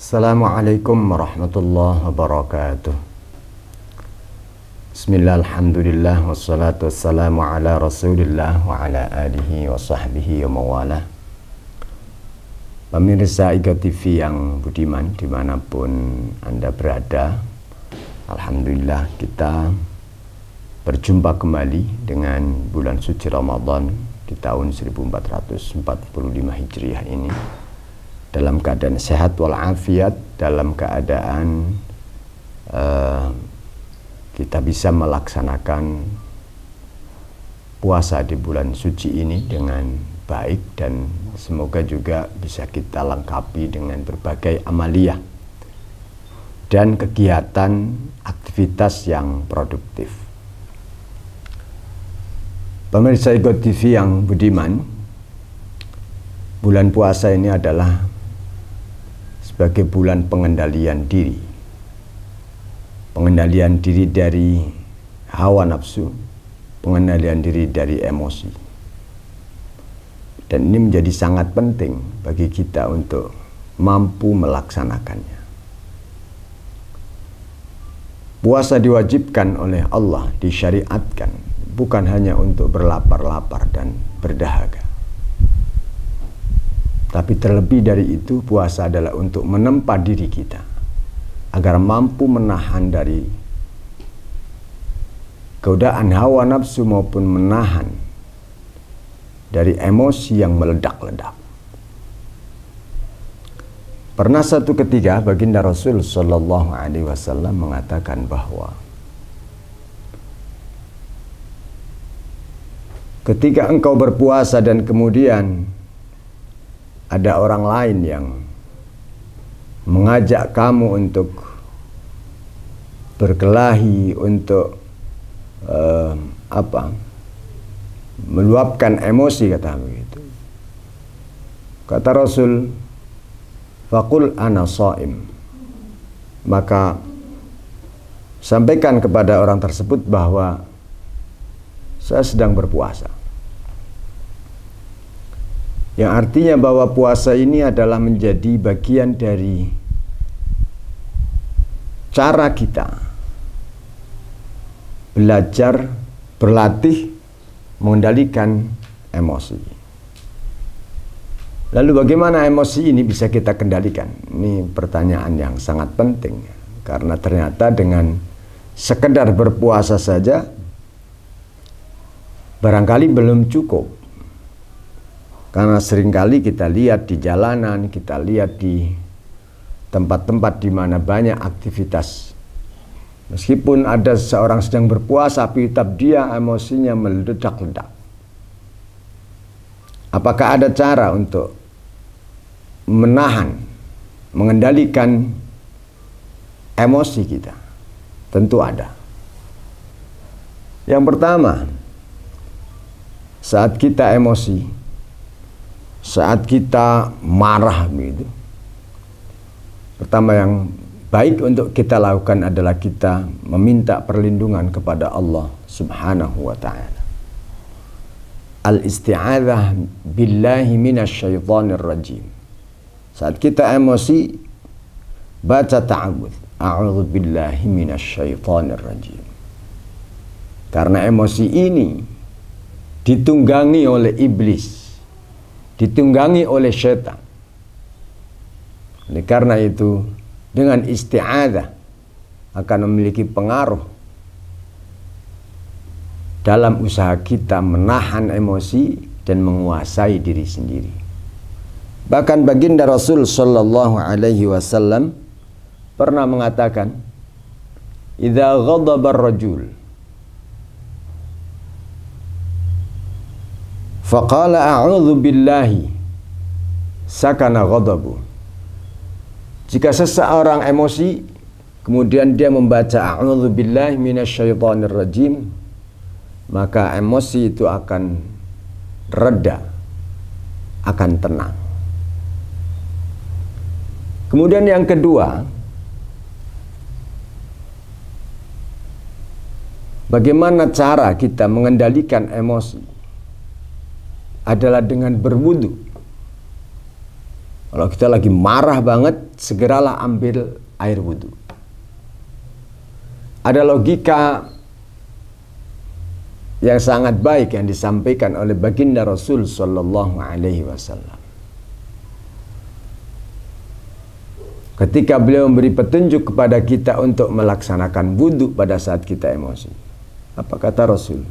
Assalamualaikum warahmatullahi wabarakatuh. Bismillah, alhamdulillah, wassalatu wassalamu ala rasulillah wa ala alihi wa sahbihi wa mawala. Pemirsa IGO TV yang budiman dimanapun Anda berada, alhamdulillah kita berjumpa kembali dengan bulan suci Ramadan di tahun 1445 Hijriah ini dalam keadaan sehat walafiat, dalam keadaan kita bisa melaksanakan puasa di bulan suci ini dengan baik, dan semoga juga bisa kita lengkapi dengan berbagai amaliyah dan kegiatan aktivitas yang produktif. Pemirsa IGO TV yang budiman, bulan puasa ini adalah sebagai bulan pengendalian diri. Pengendalian diri dari hawa nafsu, pengendalian diri dari emosi. Dan ini menjadi sangat penting bagi kita untuk mampu melaksanakannya. Puasa diwajibkan oleh Allah, disyariatkan, bukan hanya untuk berlapar-lapar dan berdahaga. Tapi terlebih dari itu, puasa adalah untuk menempa diri kita agar mampu menahan dari godaan hawa nafsu maupun menahan dari emosi yang meledak-ledak. Pernah satu ketika baginda Rasul Shallallahu Alaihi Wasallam mengatakan bahwa ketika engkau berpuasa dan kemudian ada orang lain yang mengajak kamu untuk berkelahi, untuk meluapkan emosi, kata begitu. Kata Rasul, faqul ana shaim, maka sampaikan kepada orang tersebut bahwa saya sedang berpuasa. Yang artinya bahwa puasa ini adalah menjadi bagian dari cara kita belajar, berlatih, mengendalikan emosi. Lalu bagaimana emosi ini bisa kita kendalikan? Ini pertanyaan yang sangat penting, karena ternyata dengan sekedar berpuasa saja barangkali belum cukup. Karena seringkali kita lihat di jalanan, kita lihat di tempat-tempat di mana banyak aktivitas. Meskipun ada seseorang sedang berpuasa, tapi tetap dia emosinya meledak-ledak. Apakah ada cara untuk menahan, mengendalikan emosi kita? Tentu ada. Yang pertama, saat kita emosi, saat kita marah begitu, pertama yang baik untuk kita lakukan adalah kita meminta perlindungan kepada Allah Subhanahu wa ta'ala. Al-isti'adzah billahi minasyaitonir rajim. Saat kita emosi, baca ta'awudz, a'udzu billahi minasyaitonir rajim. Karena emosi ini ditunggangi oleh iblis, ditunggangi oleh syaitan. Oleh karena itu, dengan isti'adzah akan memiliki pengaruh dalam usaha kita menahan emosi dan menguasai diri sendiri. Bahkan baginda Rasul Shallallahu Alaihi Wasallam pernah mengatakan, "Idza ghadaba ar-rajul faqala a'udzu billahi sakana ghadabu." Jika seseorang emosi kemudian dia membaca a'udzu billahi minasyaitonir rajim, maka emosi itu akan reda, akan tenang. Kemudian yang kedua, bagaimana cara kita mengendalikan emosi adalah dengan berwudu. Kalau kita lagi marah banget, segeralah ambil air wudhu. Ada logika yang sangat baik yang disampaikan oleh baginda Rasul Sallallahu Alaihi Wasallam. Ketika beliau memberi petunjuk kepada kita untuk melaksanakan wudhu pada saat kita emosi. Apa kata Rasul?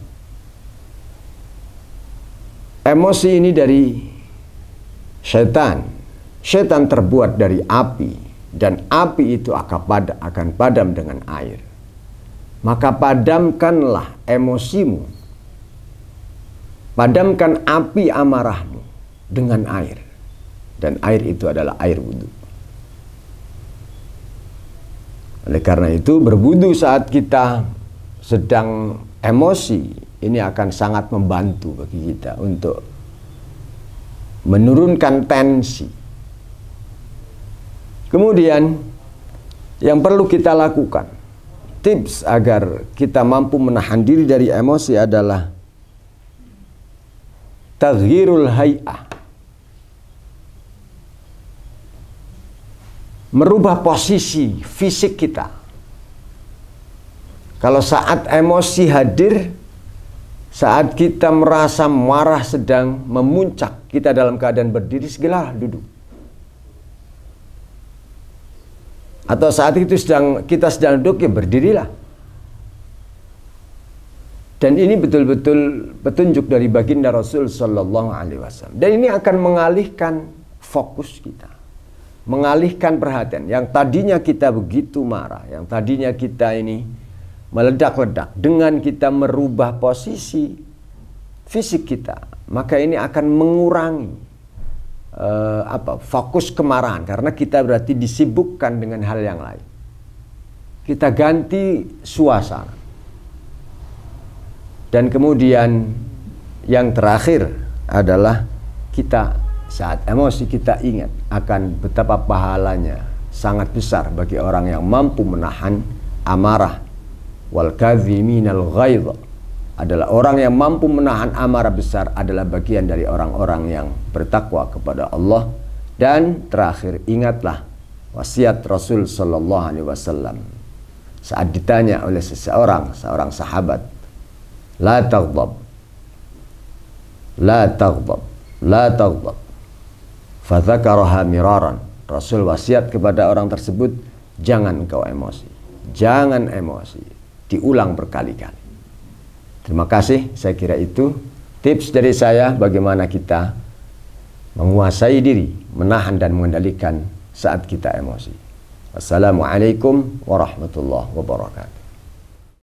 Emosi ini dari syaitan. Syaitan terbuat dari api. Dan api itu akan padam dengan air. Maka padamkanlah emosimu. Padamkan api amarahmu dengan air. Dan air itu adalah air wudhu. Oleh karena itu, berwudu saat kita sedang emosi ini akan sangat membantu bagi kita untuk menurunkan tensi. Kemudian yang perlu kita lakukan, tips agar kita mampu menahan diri dari emosi adalah taghyirul hay'ah. Merubah posisi fisik kita. Kalau saat emosi hadir, saat kita merasa marah sedang memuncak, kita dalam keadaan berdiri, segeralah duduk. Atau saat itu kita sedang duduk, ya berdirilah. Dan ini betul-betul petunjuk dari baginda Rasul Sallallahu Alaihi Wasallam. Dan ini akan mengalihkan fokus kita. Mengalihkan perhatian. Yang tadinya kita begitu marah, yang tadinya kita ini meledak-ledak, dengan kita merubah posisi fisik kita, maka ini akan mengurangi fokus kemarahan, karena kita berarti disibukkan dengan hal yang lain. Kita ganti suasana. Dan kemudian yang terakhir adalah kita saat emosi kita ingat akan betapa pahalanya sangat besar bagi orang yang mampu menahan amarah. Wal kadhiminal ghaidh adalah orang yang mampu menahan amarah besar, adalah bagian dari orang-orang yang bertakwa kepada Allah. Dan terakhir, ingatlah wasiat Rasul Sallallahu Alaihi Wasallam saat ditanya oleh seorang sahabat, la taghdab, la taghdab, la taghdab. Fadzakaraha miraran. Rasul wasiat kepada orang tersebut, jangan engkau emosi. Jangan emosi. Diulang berkali-kali. Terima kasih, saya kira itu tips dari saya bagaimana kita menguasai diri, menahan dan mengendalikan saat kita emosi. Wassalamualaikum warahmatullahi wabarakatuh.